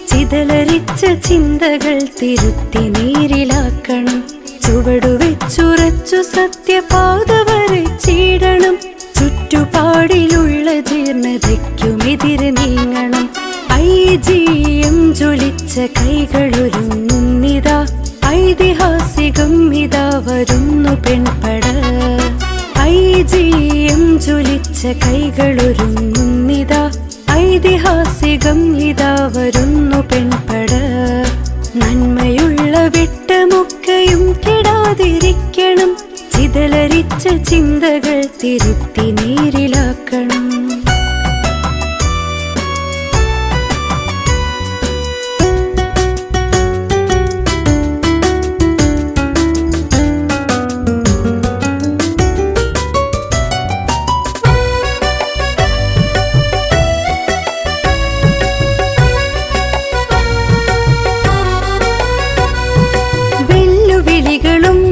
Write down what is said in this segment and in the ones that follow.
ചിതലരിച്ച ചിന്തകൾ തിരുത്തി നീരിലാക്കണം. ചുവടുവെച്ചുറച്ചു സത്യപാത വരച്ചിടണം. ചുറ്റുപാടിലുള്ള ജീർണതയ്ക്കുമെതിരെ നീങ്ങണം. IGM ജ്വലിച്ച കൈകളൊരുങ്ങുന്നിതാ. ഐതിഹാസികം ഇതാ വരുന്നു പെൺപട. IGM ജ്വലിച്ച കൈകളൊരുങ്ങുന്നിതാ. ഐതിഹാസികം ഇതാ വരുന്നു പെൺപട. നന്മയുള്ള വെട്ടമൊക്കെയും കെടാതിരിക്കണം. ചിതലരിച്ച ചിന്തകൾ തിരുത്തി നീരിലാക്കണം.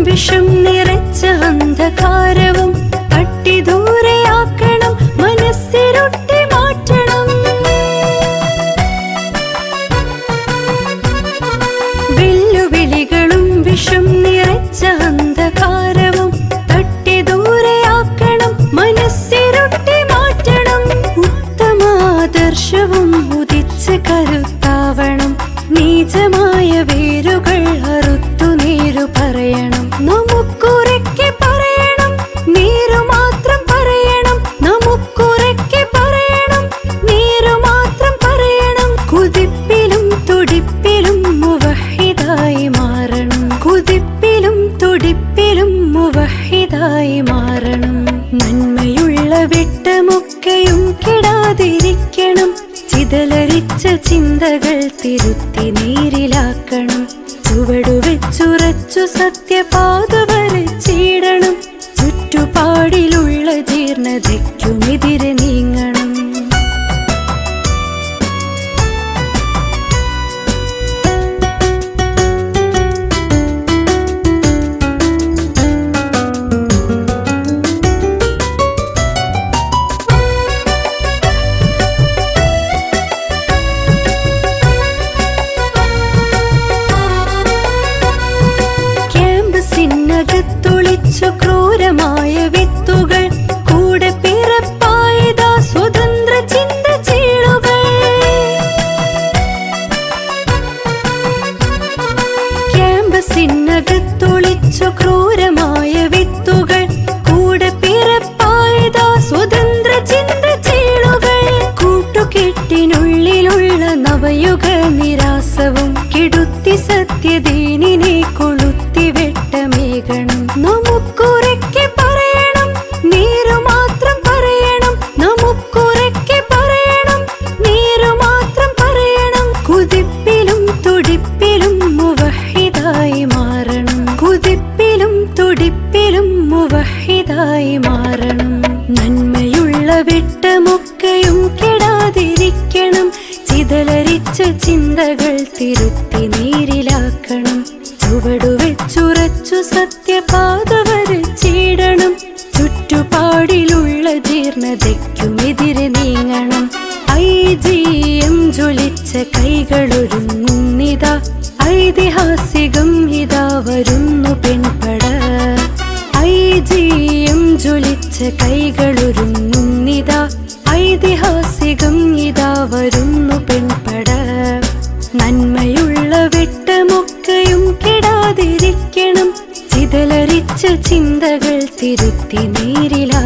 വിഷം നിറച്ച അന്ധകാരവും തട്ടി ദൂരെയാക്കണം. മനസ്സിരുട്ടി മാറ്റണം. വെല്ലുവിളികളും വിഷം നിറച്ച അന്ധകാരവും തട്ടി ദൂരെയാക്കണം. മനസ്സിരുട്ടി മാറ്റണം. ഉത്തമാദർശവും ഉദിച്ച് കരുത്താവണം. നീചമായ വേരുകൾ അറുത്തു നീരു പറയണം. നമുക്കുറക്കെ പറയണം, നീരു മാത്രം പറയണം. നമുക്കുറക്കെ പറയണം, നീരു മാത്രം പറയണം. കുതിപ്പിലും തുടിപ്പിലും മുവഹിദായി മാറണം. കുതിപ്പിലും തുടിപ്പിലും മുവഹിദായി മാറണം. നന്മയുള്ള വെട്ടമൊക്കെയും കെടാതിരിക്കണം. ചിതലരിച്ച ചിന്തകൾ തിരുത്തി നീരിലാക്കണം. ചുവടുവെച്ചുറച്ചു സത്യപാത വരച്ചിടണം. ചുറ്റുപാടിലുള്ള ജീർണതയ്ക്കുമെതിരെ നീങ്ങണം. ൊളിച്ചു ക്രൂരമായ വിത്തുകൾ കൂടെ പിറപ്പായതാ സ്വതന്ത്ര ചിന്ത ചീളുകൾ. ക്യാമ്പസിനകത്തൊളിച്ചു ക്രൂരമായ വിത്തുകൾ കൂടെ പിറപ്പായതാ സ്വതന്ത്ര ചിന്ത ചീളുകൾ. കൂട്ടുകെട്ടിനുള്ളിലുള്ള നവയുഗ നിരാസവും കെടുത്തി സത്യദീനിനെ കൊളുത്തി വെട്ടമേകണം. നമുക്കുറക്കെ പറയണം, നീരു മാത്രം പറയണം. നമുക്കുറക്കെ പറയണം, നീരു മാത്രം പറയണം. കുതിപ്പിലും തുടിപ്പിലും മുവഹിദായി മാറണം. കുതിപ്പിലും തുടിപ്പിലും മുവഹിദായി മാറണം. നന്മയുള്ള വെട്ടമൊക്കെയും കെടാതിരിക്കണം. ചിതലരിച്ച ചിന്തകൾ തിരുത്തി നീരിലാക്കണം. ചുവടുവെച്ചുറച്ചു സത്യപാത വരച്ചിടണം. ചുറ്റുപാടിലുള്ള ജീർണതയ്ക്കുമെതിരെ നീങ്ങണം. IGM ജ്വലിച്ച കൈകളൊരുങ്ങുന്നിതാ. ഐതിഹാസികം ഇതാ വരുന്നു പെൺപട. IGM ജ്വലിച്ച കൈകളൊരുങ്ങുന്നിതാ. ഐതിഹാസികം ഇതാ വരുന്നു പെൺപട. നന്മയുള്ള വെട്ടമൊക്കെയും കെടാതിരിക്കണം. ചിതലരിച്ച ചിന്തകൾ തിരുത്തി നീരിലാക്കണം.